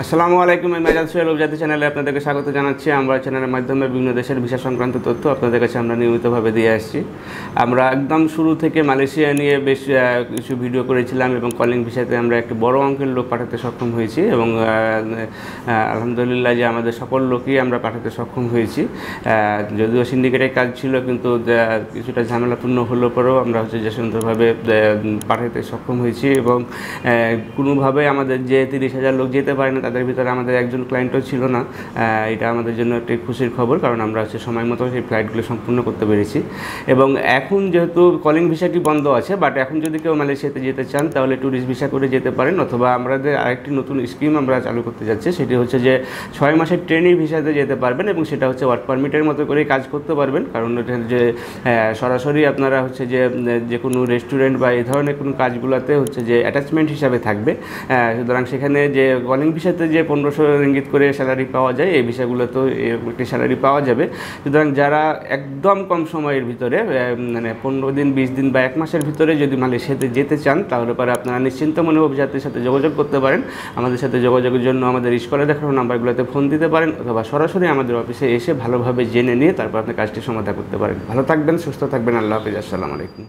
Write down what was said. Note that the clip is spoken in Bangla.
আসসালামু আলাইকুম। আমি মেজাজ সোহেল অভিজাতি চ্যানেলে আপনাদেরকে স্বাগত জানাচ্ছি। আমরা চ্যানেলের মাধ্যমে বিভিন্ন দেশের ভিসা সংক্রান্ত তথ্য আপনাদের কাছে আমরা নিয়মিতভাবে দিয়ে আসছি। আমরা একদম শুরু থেকে মালয়েশিয়া নিয়ে বেশ কিছু ভিডিও করেছিলাম এবং কলিং ভিসাতে আমরা একটি বড় অঙ্কের লোক পাঠাতে সক্ষম হয়েছি এবং আলহামদুলিল্লাহ যে আমাদের সকল লোকই আমরা পাঠাতে সক্ষম হয়েছি। যদিও সিন্ডিকেটের কাজ ছিল, কিন্তু কিছুটা ঝামেলাপূর্ণ হলেও পরেও আমরা যে সুন্দরভাবে পাঠাতে সক্ষম হয়েছি এবং কোনোভাবে আমাদের যে 30,000 লোক যেতে পারে না তাদের ভিতরে আমাদের একজন ক্লায়েন্টও ছিল না। এটা আমাদের জন্য একটি খুশির খবর, কারণ আমরা সময় মতো সেই ফ্লাইটগুলো সম্পূর্ণ করতে পেরেছি। এবং এখন যেহেতু কলিং ভিসাটি বন্ধ আছে, বাট এখন যদি কেউ মালয়েশিয়াতে যেতে চান তাহলে ট্যুরিস্ট ভিসা করে যেতে পারেন, অথবা আমাদের আরেকটি নতুন স্কিম আমরা চালু করতে যাচ্ছি। সেটি হচ্ছে যে 6 মাসের ট্রেনিং ভিসাতে যেতে পারবেন এবং সেটা হচ্ছে ওয়ার্ক পারমিটের মতো করে কাজ করতে পারবেন। কারণ এটা যে সরাসরি আপনারা যে কোনো রেস্টুরেন্ট বা এই ধরনের কোনো কাজগুলোতে যে অ্যাটাচমেন্ট হিসাবে থাকবে। সুতরাং সেখানে যে কলিং ভিসাতে যে 1500 রিঙ্গিত করে স্যালারি পাওয়া যায়, এই ভিসাগুলোতেও একটি স্যালারি পাওয়া যাবে। সুতরাং যারা একদম কম সময়ের ভিতরে মানে 15 দিন, 20 দিন বা 1 মাসের ভিতরে যদি মালয়েশিয়াতে যেতে চান, তাহলে পরে আপনারা নিশ্চিন্ত মনে অভিযাত্রীর সাথে যোগাযোগ করতে পারেন। আমাদের সাথে যোগাযোগের জন্য আমাদের স্ক্রিনে দেখানো নাম্বারগুলোতে ফোন দিতে পারেন, অথবা সরাসরি আমাদের অফিসে এসে ভালোভাবে জেনে নিয়ে তারপর আপনি কাজটি সমাধান করতে পারেন। ভালো থাকবেন, সুস্থ থাকবেন। আল্লাহ হাফিজ। আসসালামু আলাইকুম।